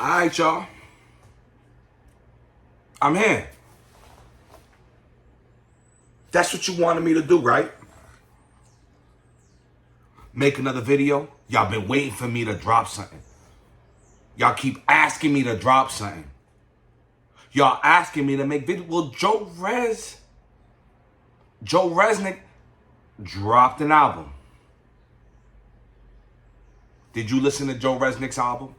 Alright, y'all. I'm here. That's what you wanted me to do, right? Make another video. Y'all been waiting for me to drop something. Y'all keep asking me to drop something. Y'all asking me to make video. Well, Joe Reznick dropped an album. Did you listen to Joe Reznick's album?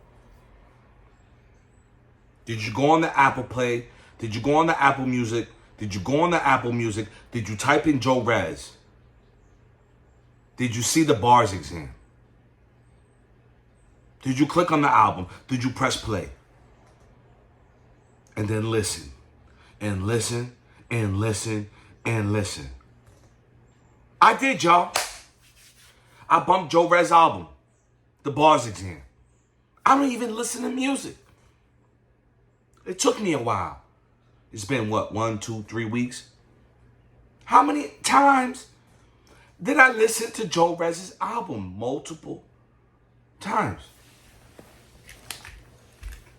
Did you go on the Apple Play? Did you go on the Apple Music? Did you go on the Apple Music? Did you type in Joe Rez? Did you see the Bars Exam? Did you click on the album? Did you press play? And then listen, and listen, and listen, and listen. I did, y'all. I bumped Joe Rez album, the Bars Exam. I don't even listen to music. It took me a while. It's been what, 1, 2, 3 weeks? How many times did I listen to Joe Rez's album? Multiple times.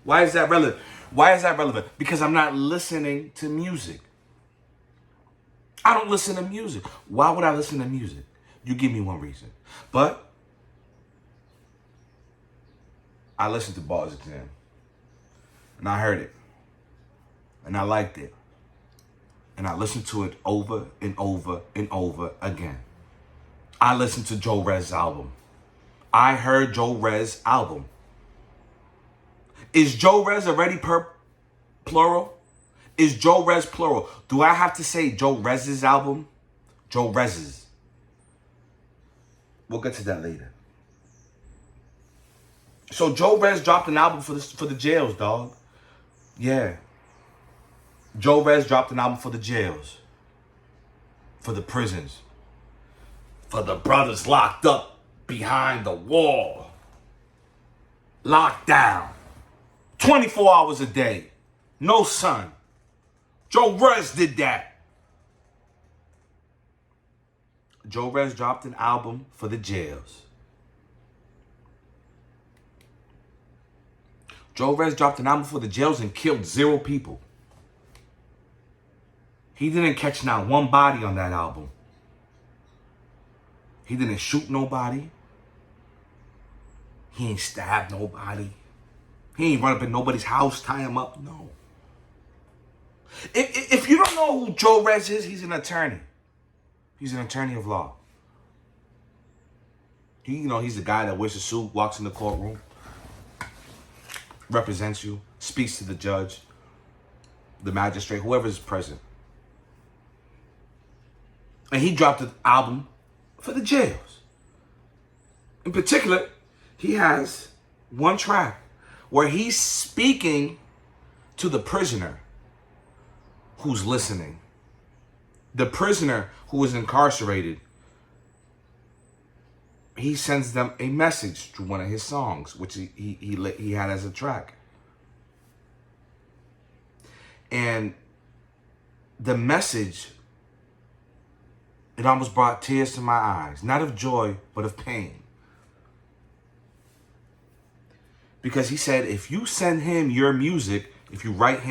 Why is that relevant? Why is that relevant? Because I'm not listening to music. I don't listen to music. Why would I listen to music? You give me one reason. But I listened to Bars Exam. And I heard it. And I liked it. And I listened to it over and over and over again. I listened to Joe Rez's album. I heard Joe Rez's album. Is Joe Rez already plural? Is Joe Rez plural? Do I have to say Joe Rez's album? Joe Rez's. We'll get to that later. So Joe Rez dropped an album for the jails, dog. Yeah. Joe Rez dropped an album for the jails. For the prisons. For the brothers locked up behind the wall. Locked down. 24 hours a day. No sun. Joe Rez did that. Joe Rez dropped an album for the jails. Joe Rez dropped an album for the jails and killed 0 people. He didn't catch not one body on that album. He didn't shoot nobody. He ain't stabbed nobody. He ain't run up in nobody's house, tie him up. No. If you don't know who Joe Rez is, he's an attorney. He's an attorney of law. He's the guy that wears a suit, walks in the courtroom, represents you, speaks to the judge, the magistrate, whoever's present. And he dropped an album for the jails. In particular, he has one track where he's speaking to the prisoner who's listening. The prisoner who is incarcerated, he sends them a message through one of his songs, which he had as a track. And the message, it almost brought tears to my eyes. Not of joy, but of pain. Because he said, if you send him your music, if you write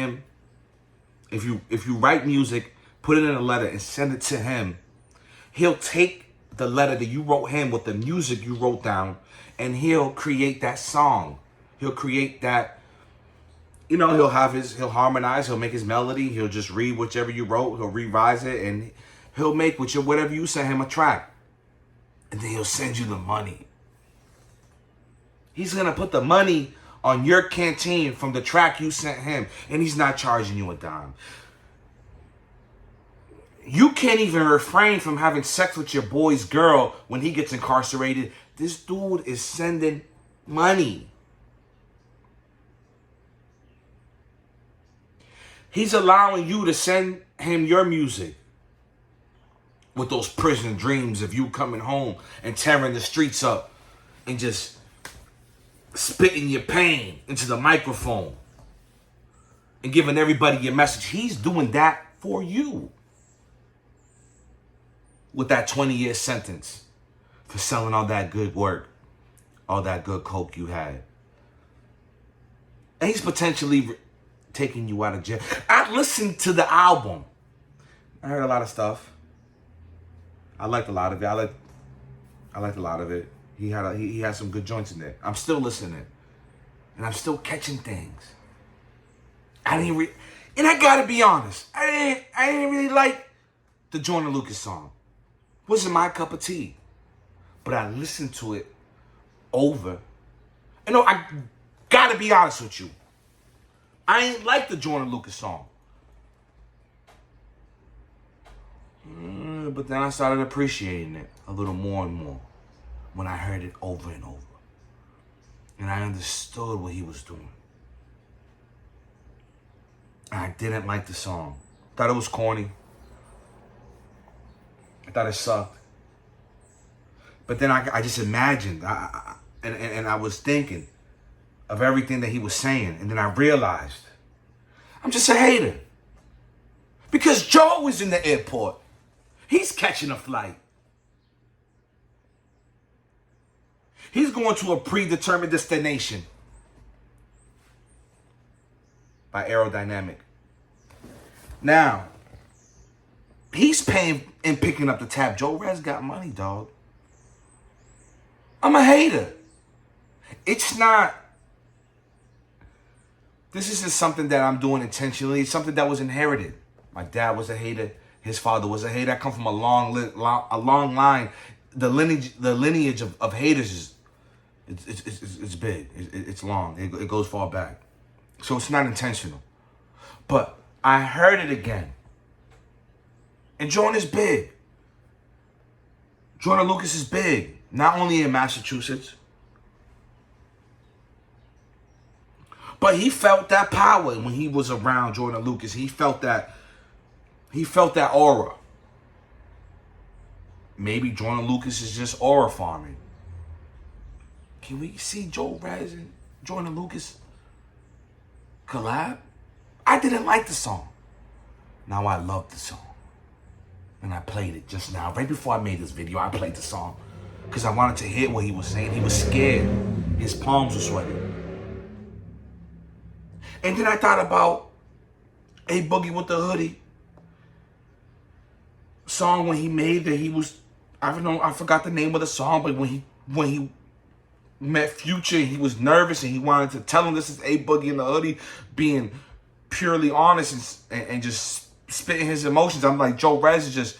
music, put it in a letter and send it to him, he'll take the letter that you wrote him with the music you wrote down, and he'll create that song. He'll create that, he'll harmonize, he'll make his melody, he'll just read whichever you wrote, he'll revise it, and he'll make whatever you sent him a track. And then he'll send you the money. He's going to put the money on your canteen from the track you sent him, and he's not charging you a dime. You can't even refrain from having sex with your boy's girl when he gets incarcerated. This dude is sending money. He's allowing you to send him your music with those prison dreams of you coming home and tearing the streets up and just spitting your pain into the microphone and giving everybody your message. He's doing that for you with that 20-year sentence for selling all that good work, all that good coke you had. And he's potentially taking you out of jail. I listened to the album. I heard a lot of stuff. I liked a lot of it. I liked a lot of it. He had some good joints in there. I'm still listening. And I'm still catching things. And I gotta be honest, I didn't really like the Joyner Lucas song. Wasn't my cup of tea. But I listened to it over. You know, I gotta be honest with you. I ain't like the Joyner Lucas song. But then I started appreciating it a little more and more when I heard it over and over. And I understood what he was doing. I didn't like the song. Thought it was corny. I thought it sucked. But then I just imagined, and I was thinking of everything that he was saying. And then I realized, I'm just a hater. Because Joe was in the airport. He's catching a flight. He's going to a predetermined destination by Aerodynamic. Now, he's paying and picking up the tab. Joe Rez got money, dog. I'm a hater. It's not. This isn't something that I'm doing intentionally. It's something that was inherited. My dad was a hater. His father was a hater. I come from a long line. The lineage of haters is it's big. It's long. It goes far back. So it's not intentional. But I heard it again. And Joyner's big. Joyner Lucas is big. Not only in Massachusetts. But he felt that power when he was around Joyner Lucas. He felt that aura. Maybe Joyner Lucas is just aura farming. Can we see Joe Rez and Joyner Lucas collab? I didn't like the song. Now I love the song. And I played it just now. Right before I made this video, I played the song. Because I wanted to hear what he was saying. He was scared. His palms were sweating. And then I thought about A Boogie with the Hoodie song when he made that he was, I forgot the name of the song, but when he met Future, he was nervous and he wanted to tell him this is A Boogie in the Hoodie, being purely honest and just spitting his emotions. I'm like, Joe Rez is just,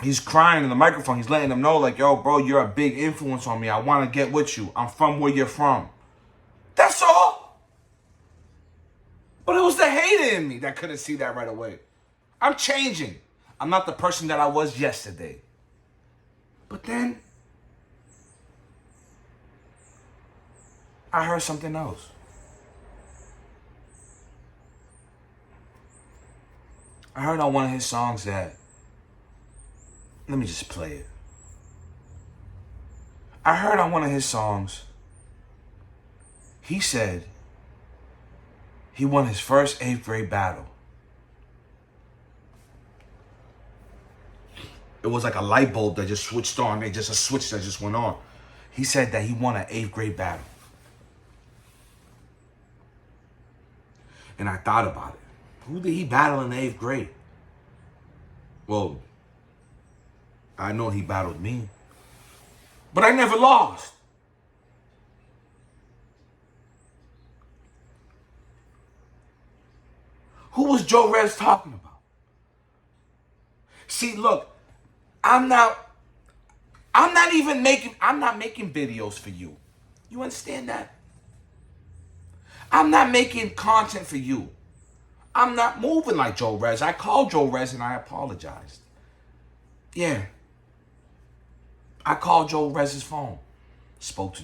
he's crying in the microphone. He's letting them know, like, yo, bro, you're a big influence on me. I want to get with you. I'm from where you're from. That's all. But it was the hater in me that couldn't see that right away. I'm changing. I'm not the person that I was yesterday. But then I heard something else. I heard on one of his songs that, let me just play it. I heard on one of his songs, he said he won his first 8th grade battle. It was like a light bulb that just switched on. It just a switch that just went on. He said that he won an 8th grade battle. And I thought about it. Who did he battle in the 8th grade? Well, I know he battled me. But I never lost. Who was Joe Rez talking about? See, look, I'm not making videos for you. You understand that? I'm not making content for you. I'm not moving like Joe Rez. I called Joe Rez and I apologized. Yeah. I called Joe Rez's phone. Spoke to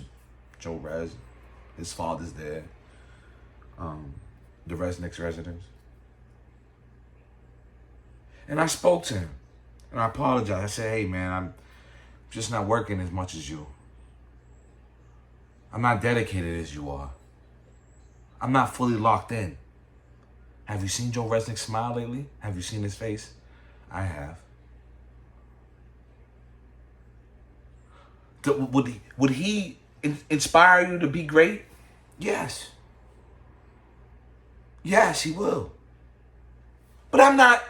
Joe Rez. His father's there. The Resnick's residence. And I spoke to him. And I apologized. I said, hey, man, I'm just not working as much as you. I'm not dedicated as you are. I'm not fully locked in. Have you seen Joe Resnick smile lately? Have you seen his face? I have. Would he inspire you to be great? Yes. Yes, he will. But I'm not,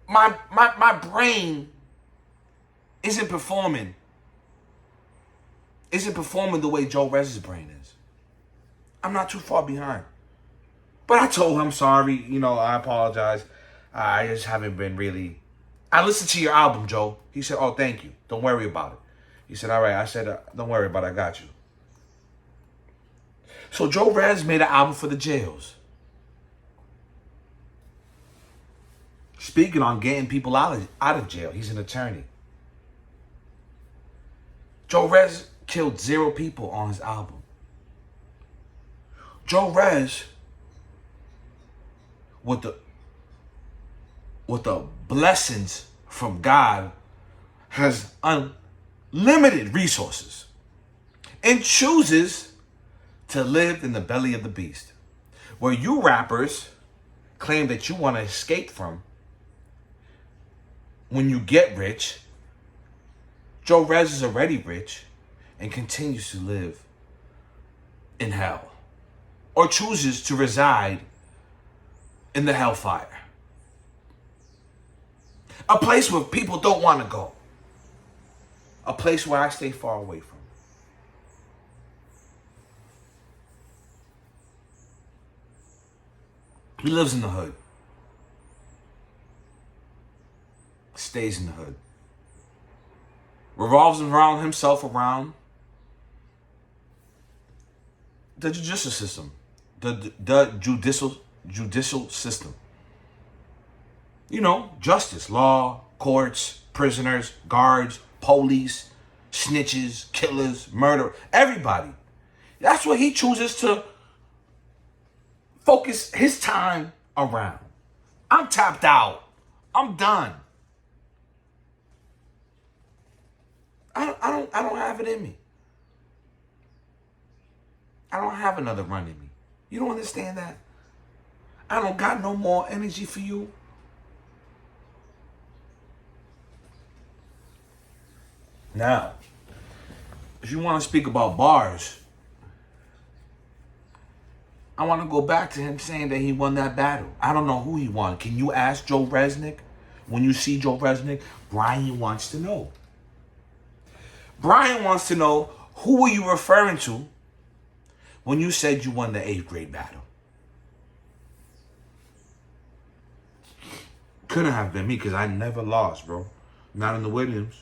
my brain isn't performing the way Joe Rez's brain is. I'm not too far behind. But I told him, I'm sorry, I apologize. I just haven't been really. I listened to your album, Joe. He said, oh, thank you. Don't worry about it. He said, all right. I said, don't worry about it. I got you. So Joe Rez made an album for the jails. Speaking on getting people out of jail. He's an attorney. Joe Rez killed 0 people on his album. Joe Rez, with the blessings from God, has unlimited resources and chooses to live in the belly of the beast, where you rappers claim that you want to escape from. When you get rich, Joe Rez is already rich and continues to live in hell, or chooses to reside in the hellfire. A place where people don't want to go. A place where I stay far away from. He lives in the hood. Stays in the hood. Revolves around himself around the judicial system. The judicial system. Justice, law, courts, prisoners, guards, police, snitches, killers, murder, everybody. That's what he chooses to focus his time around. I'm tapped out. I'm done. I don't have it in me. I don't have another run in me. You don't understand that? I don't got no more energy for you. Now, if you want to speak about bars, I want to go back to him saying that he won that battle. I don't know who he won. Can you ask Joe Resnick? When you see Joe Resnick, Brian wants to know. Brian wants to know, who were you referring to when you said you won the 8th grade battle? Couldn't have been me, because I never lost, bro. Not in the Williams.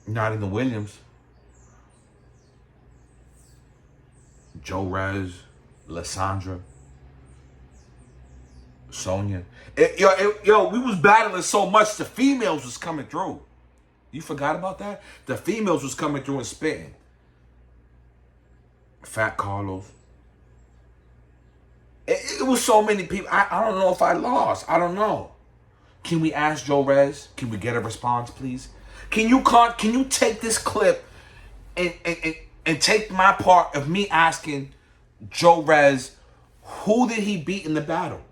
Not in the Williams. Joe Rez, Lysandra, Sonia. Yo, we was battling so much, the females was coming through. You forgot about that? The females was coming through and spitting. Fat Carlos. It was so many people. I don't know if I lost. I don't know. Can we ask Joe Rez? Can we get a response, please? Can you take this clip and take my part of me asking Joe Rez, who did he beat in the battle?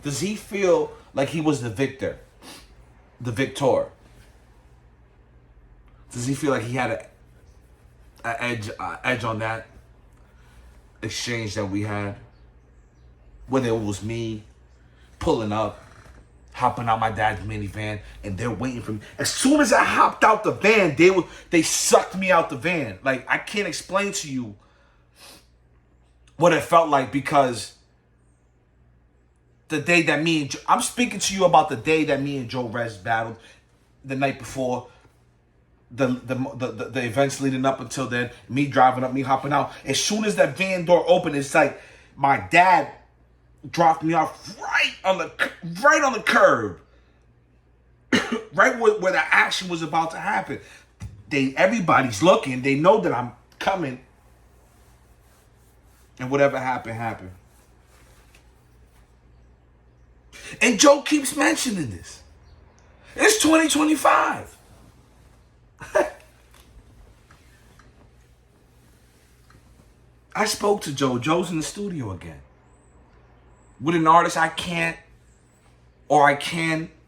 Does he feel like he was the victor? The victor? Does he feel like he had an edge on that exchange that we had? Whether it was me pulling up, hopping out my dad's minivan, and they're waiting for me. As soon as I hopped out the van, they sucked me out the van. Like, I can't explain to you what it felt like, because the day that I'm speaking to you about the day that me and Joe Rez battled, the night before, the events leading up until then, me driving up, me hopping out. As soon as that van door opened, it's like my dad dropped me off right on the curb, right where the action was about to happen. Everybody's looking. They know that I'm coming, and whatever happened. And Joe keeps mentioning this. It's 2025. I spoke to Joe. Joe's in the studio again with an artist I can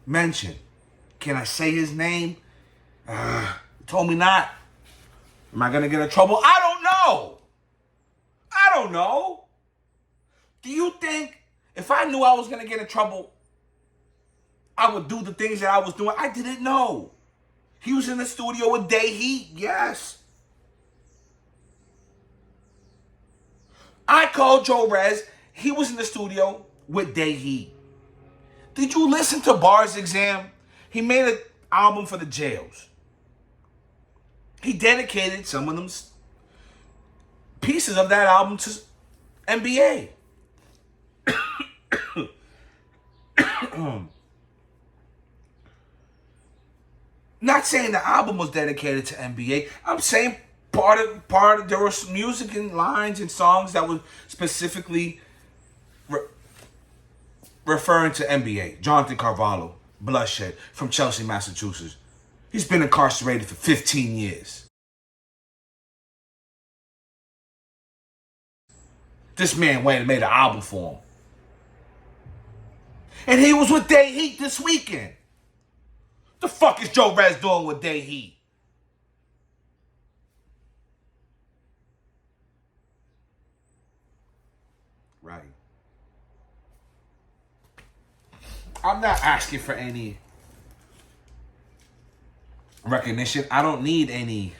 mention. Can I say his name? He told me not. Am I going to get in trouble? I don't know. I don't know. Do you think if I knew I was going to get in trouble, I would do the things that I was doing? I didn't know. He was in the studio with Day Heat, yes. I called Joe Rez. He was in the studio with Day Heat. Did you listen to Bars Exam? He made an album for the jails. He dedicated some of them pieces of that album to NBA. Not saying the album was dedicated to NBA. I'm saying part of there was music and lines and songs that was specifically referring to NBA. Jonathan Carvalho, Bloodshed, from Chelsea, Massachusetts. He's been incarcerated for 15 years. This man went and made an album for him. And he was with Day Heat this weekend. The fuck is Joe Rez doing with Day Heat? Right. I'm not asking for any recognition. I don't need any.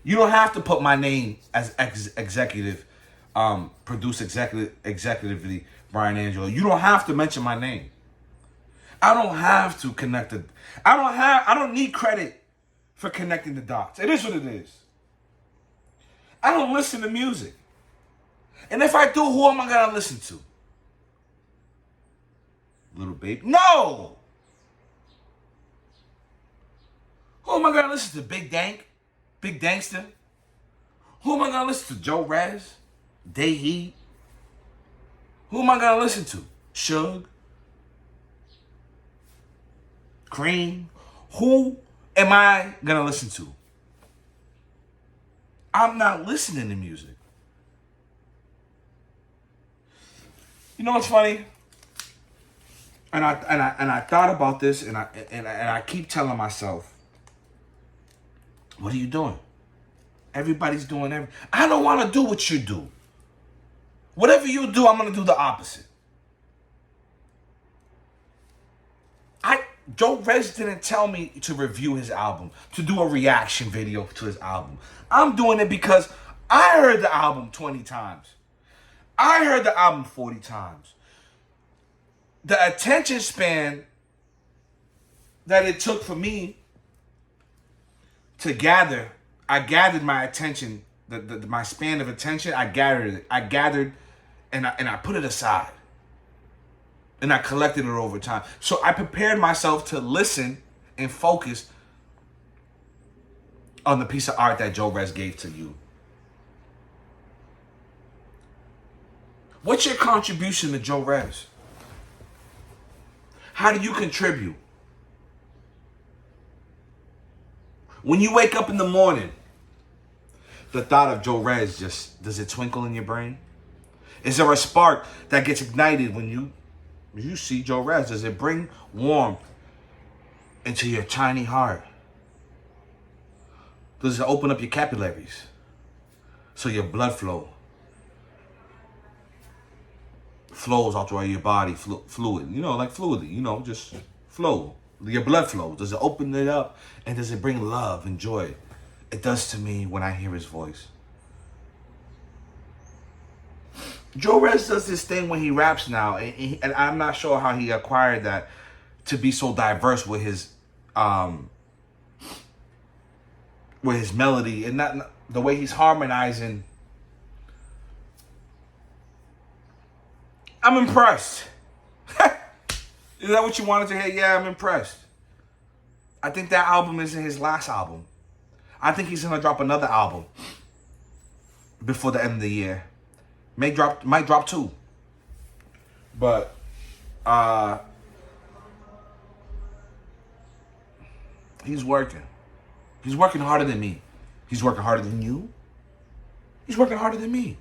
You don't have to put my name as executive, produce executively, Brian Angelo. You don't have to mention my name. I don't have to connect it. I don't need credit for connecting the dots. It is what it is. I don't listen to music. And if I do, who am I gonna listen to? Little Baby? No! Who am I gonna listen to? Big Dank? Big Dankster? Who am I gonna listen to? Joe Rez? Day Heat? Who am I gonna listen to? Suge? Cream? Who am I gonna listen to? I'm not listening to music. You know what's funny? And I thought about this, and I keep telling myself, what are you doing? Everybody's doing everything. I don't want to do what you do. Whatever you do, I'm going to do the opposite. Joe Rez didn't tell me to review his album, to do a reaction video to his album. I'm doing it because I heard the album 20 times. I heard the album 40 times. The attention span that it took for me to gather, I gathered my attention, my span of attention, I gathered it. I gathered and I put it aside. And I collected it over time. So I prepared myself to listen and focus on the piece of art that Joe Rez gave to you. What's your contribution to Joe Rez? How do you contribute? When you wake up in the morning, the thought of Joe Rez does it twinkle in your brain? Is there a spark that gets ignited when you see Joe Rez? Does it bring warmth into your tiny heart? Does it open up your capillaries so your blood flows out throughout your body, fluid, like fluidly, just flow. Your blood flow. Does it open it up, and does it bring love and joy? It does to me when I hear his voice. Joe Rez does this thing when he raps now, and I'm not sure how he acquired that to be so diverse with his melody and not the way he's harmonizing. I'm impressed. Is that what you wanted to hear? Yeah, I'm impressed. I think that album isn't his last album. I think he's gonna drop another album before the end of the year. Might drop 2. But he's working. He's working harder than me. He's working harder than you. He's working harder than me.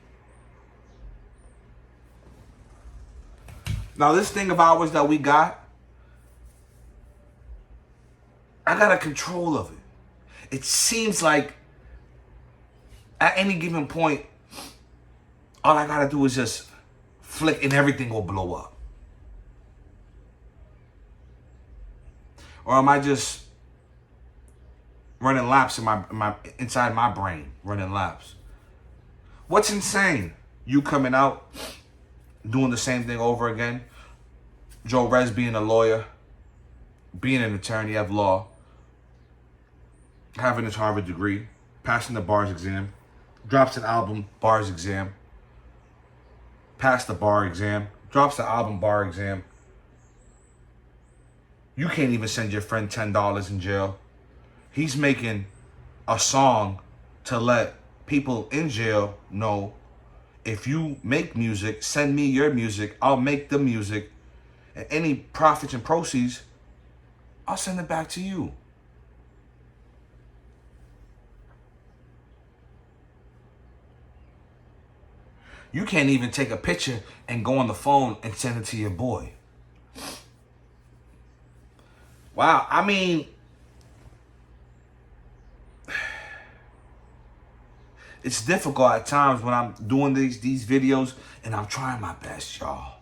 Now this thing of ours that we got, I got a control of it. It seems like At any given point, all I gotta do is just flick and everything will blow up. Or am I just running laps in my inside my brain, running laps? What's insane? You coming out, doing the same thing over again. Joe Rez being a lawyer, being an attorney of law, having his Harvard degree, passing the bars exam, drops an album, bars exam, passed the bar exam, drops the album, bar exam. You can't even send your friend $10 in jail. He's making a song to let people in jail know, if you make music, send me your music, I'll make the music, and any profits and proceeds, I'll send it back to you. You can't even take a picture and go on the phone and send it to your boy. Wow, I mean, it's difficult at times when I'm doing these videos, and I'm trying my best, y'all.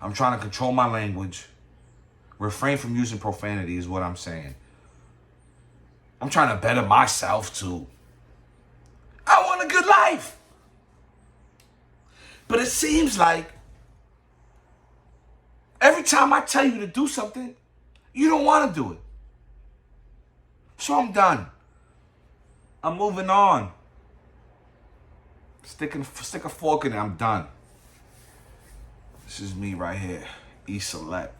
I'm trying to control my language. Refrain from using profanity is what I'm saying. I'm trying to better myself too. I want a good life. But it seems like every time I tell you to do something, you don't want to do it. So I'm done. I'm moving on. Stick a fork in it, I'm done. This is me right here, E-Select.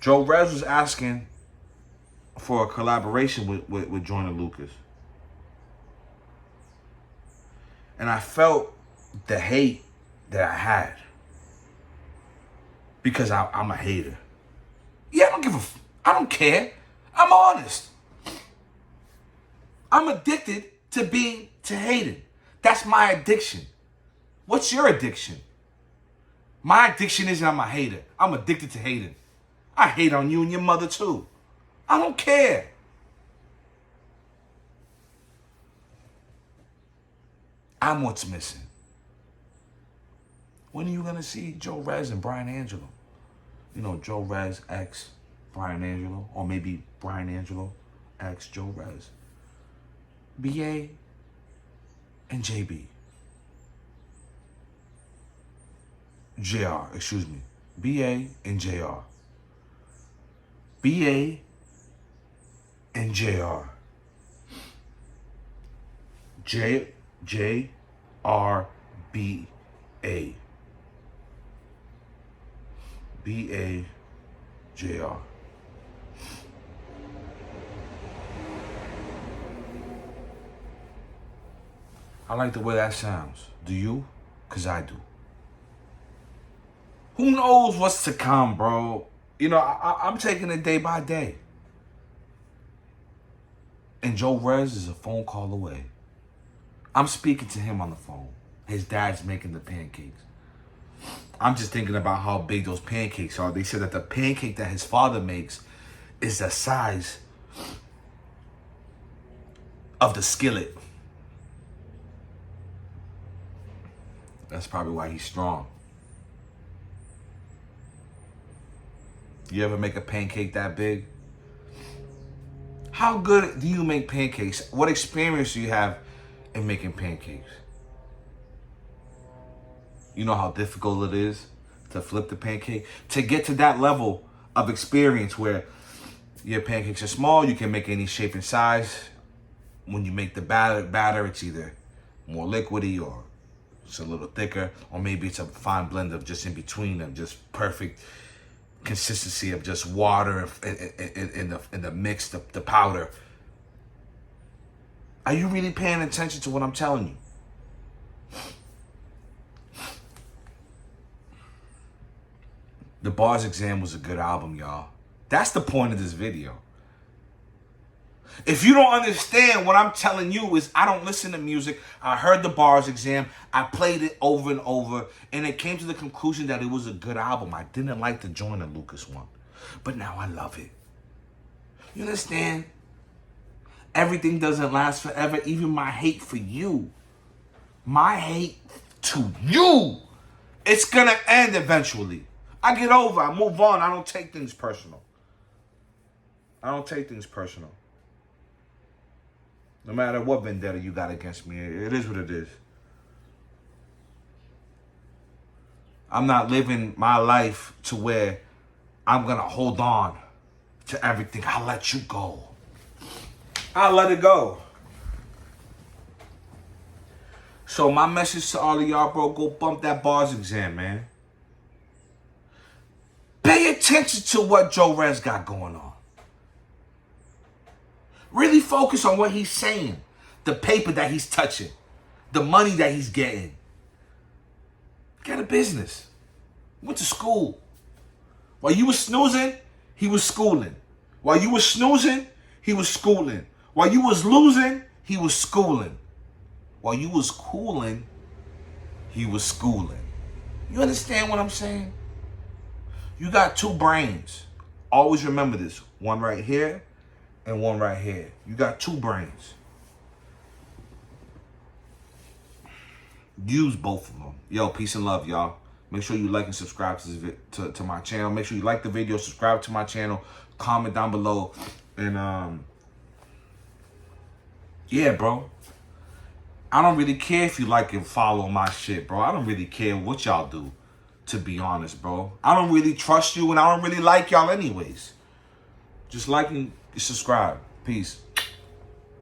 Joe Rez was asking for a collaboration with Joyner Lucas. And I felt the hate that I had. Because I'm a hater. Yeah, I don't care. I'm honest. I'm addicted to hating. That's my addiction. What's your addiction? My addiction isn't I'm a hater. I'm addicted to hating. I hate on you and your mother too. I don't care. I'm what's missing. When are you going to see Joe Rez and Brian Angelo? You know, Joe Rez X Brian Angelo, or maybe Brian Angelo X Joe Rez. BA and JB. JR, excuse me. BA and JR. BA and JR. JRBA. BAJR. I like the way that sounds. Do you? Because I do. Who knows what's to come, bro? You know, I'm taking it day by day. And Joe Rez is a phone call away. I'm speaking to him on the phone. His dad's making the pancakes. I'm just thinking about how big those pancakes are. They said that the pancake that his father makes is the size of the skillet. That's probably why he's strong. You ever make a pancake that big? How good do you make pancakes? What experience do you have in making pancakes? You know how difficult it is to flip the pancake? To get to that level of experience where your pancakes are small, you can make any shape and size. When you make the batter, it's either more liquidy or it's a little thicker, or maybe it's a fine blend of just in between, of just perfect consistency of just water in the mix, the powder. Are you really paying attention to what I'm telling you? The Bars Exam was a good album, y'all. That's the point of this video. If you don't understand, what I'm telling you is I don't listen to music. I heard the Bars Exam. I played it over and over. And it came to the conclusion that it was a good album. I didn't like the Joyner Lucas one. But now I love it. You understand? Everything doesn't last forever. Even my hate for you. My hate to you. It's going to end eventually. I get over. I move on. I don't take things personal. I don't take things personal. No matter what vendetta you got against me, it is what it is. I'm not living my life to where I'm going to hold on to everything. I'll let you go. I'll let it go. So my message to all of y'all, bro, go bump that bars exam, man. Pay attention to what Joe Rez got going on. Really focus on what he's saying. The paper that he's touching. The money that he's getting. Got a business. Went to school. While you was snoozing, he was schooling. While you was snoozing, he was schooling. While you was losing, he was schooling. While you was cooling, he was schooling. You understand what I'm saying? You got two brains. Always remember this. One right here and one right here. You got two brains. Use both of them. Yo, peace and love, y'all. Make sure you like and subscribe to my channel. Make sure you like the video, subscribe to my channel, comment down below. And, yeah, bro. I don't really care if you like and follow my shit, bro. I don't really care what y'all do, to be honest, bro. I don't really trust you, and I don't really like y'all anyways. Just like and subscribe. Peace.